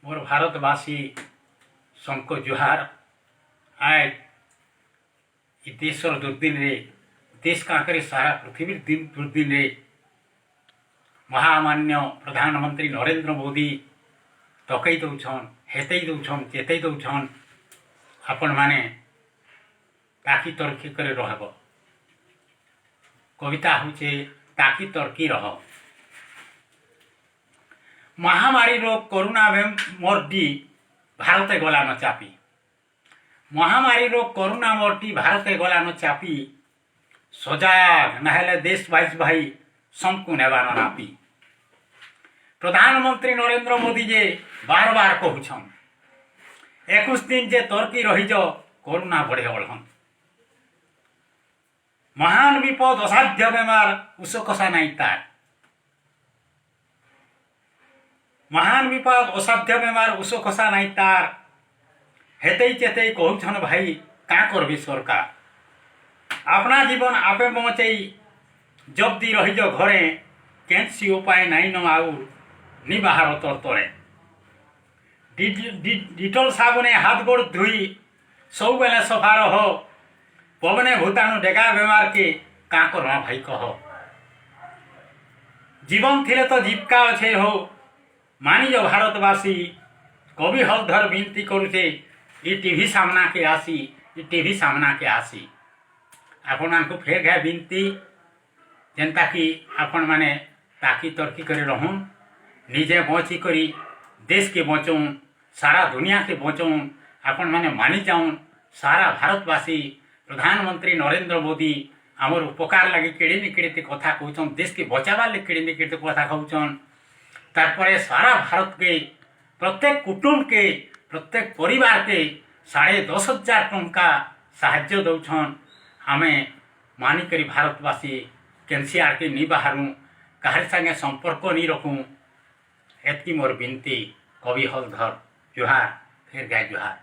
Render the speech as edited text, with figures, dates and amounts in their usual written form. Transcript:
मोर भारतवासी सबको जुहार। आज देशर दुर्दिन रे देश का सारा पृथ्वी दुर्दिन रे महामान्य प्रधानमंत्री नरेंद्र मोदी तकई दौन हेतई दौन चेतई दौन आपण माने ताकि तर्की करे रहब। कविता होचे ताकि तर्की रह। महामारी रोग कोरोना मोरटी भारते गला न चापी। महामारी रोग कोरोना मोरटी भारते गला न चापी। सजाग नहेले देश बाईस भाई सबको नेबान नापी। प्रधानमंत्री नरेंद्र मोदी जे बार बार कहूछन 21 दिन जे तर्की रही कोरोना बढ़े बढ़न। महान विपद असाध्य बेमार उषकसा नहीं तार। महान विपद असाध्य बेमार उषकसा नहीं तार। हेतई चेतई कहूछन भाई का करबी सरकार। अपना जीवन आपे बचई जब दी रही घरे कैंसी उपाय नहीं न आउ नि बाहर तर तले। डिटोल साबुने हाथ गोड़ धुई सब बेले सफा रह। पवने भूताणु डेगा बेमार के का करमा भाई कह। जीवन थिले तो जीविका अच्छे हो मानिज भारतवासी। कवि हलधर विनती करुचे ये टीवी सामना के आसी ये टीवी सामना के आसी। आपण को फेर गए विनती जेनता कि आपण माने ताकि तर्की करे रहूं निजे बची करी देश के बचौन सारा दुनिया के बचौन आपण माने मानी जाऊन। सारा भारतवासी प्रधानमंत्री नरेंद्र मोदी आमर उपकार लगे केड़े न केड़े कथा कहन। देश के बचावार लगे केड़े न केड़े कथा कहन। तारपरे सारा भारत के प्रत्येक कुटुंब के प्रत्येक परिवार के 10,500 टंका साहाय्य दौन। आमे मानिकरी भारतवासी केनसीआर के नहीं बाहर कहार संगे संपर्क नहीं रखूँ। एतकी मोर विनती। कवि हलधर जुहार। फिर गाय जुहार।